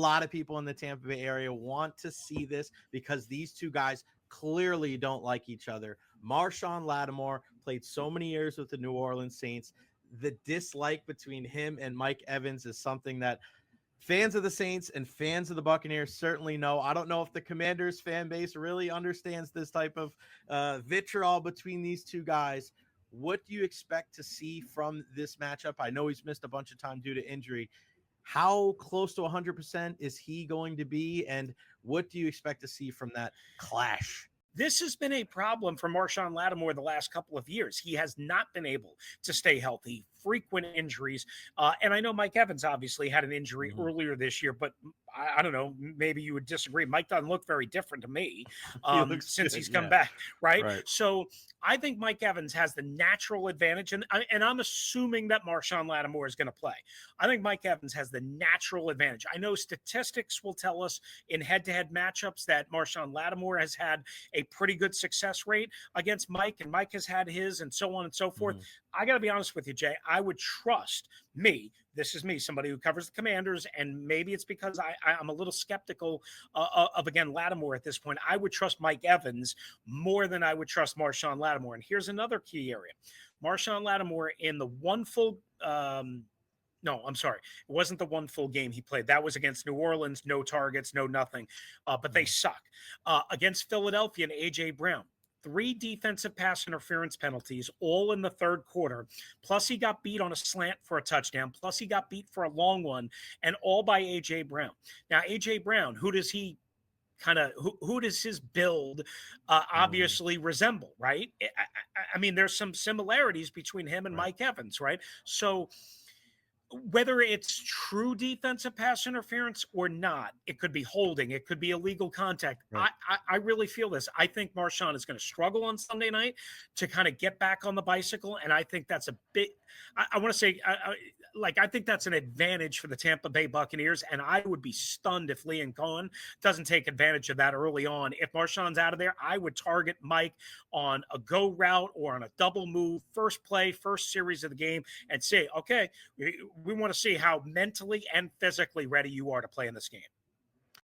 lot of people in the Tampa Bay area want to see this because these two guys clearly don't like each other. Marshon Lattimore played so many years with the New Orleans Saints. The dislike between him and Mike Evans is something that fans of the Saints and fans of the Buccaneers certainly know. I don't know if the Commanders fan base really understands this type of vitriol between these two guys. What do you expect to see from this matchup? I know he's missed a bunch of time due to injury. How close to 100% is he going to be? And what do you expect to see from that clash? This has been a problem for Marshon Lattimore the last couple of years. He has not been able to stay healthy, frequent injuries. And I know Mike Evans obviously had an injury earlier this year, but I don't know, maybe you would disagree. Mike doesn't look very different to me since he's come back, right? So I think Mike Evans has the natural advantage, and I'm assuming that Marshon Lattimore is going to play. I think Mike Evans has the natural advantage. I know statistics will tell us in head-to-head matchups that Marshon Lattimore has had a pretty good success rate against Mike, and Mike has had his, and so on and so forth. I got to be honest with you, Jay. I would trust me. This is me, somebody who covers the Commanders, and maybe it's because I'm a little skeptical of, again, Lattimore at this point. I would trust Mike Evans more than I would trust Marshon Lattimore. And here's another key area. Marshon Lattimore in the one full no, I'm sorry. It wasn't the one full game he played. That was against New Orleans, no targets, no nothing. But they suck. Against Philadelphia and A.J. Brown, 3 defensive pass interference penalties, all in the third quarter. Plus he got beat on a slant for a touchdown. Plus he got beat for a long one, and all by A.J. Brown. Now, A.J. Brown, who does he who does his build obviously resemble, right? I mean, there's some similarities between him and Mike Evans, right? So whether it's true defensive pass interference or not, it could be holding, it could be illegal contact. Right. I really feel this. I think Marshon is going to struggle on Sunday night to kind of get back on the bicycle, and I think that's a big – I want to say I think that's an advantage for the Tampa Bay Buccaneers, and I would be stunned if Liam Cohen doesn't take advantage of that early on. If Marshon's out of there, I would target Mike on a go route or on a double move, first play, first series of the game, and say, okay, we want to see how mentally and physically ready you are to play in this game.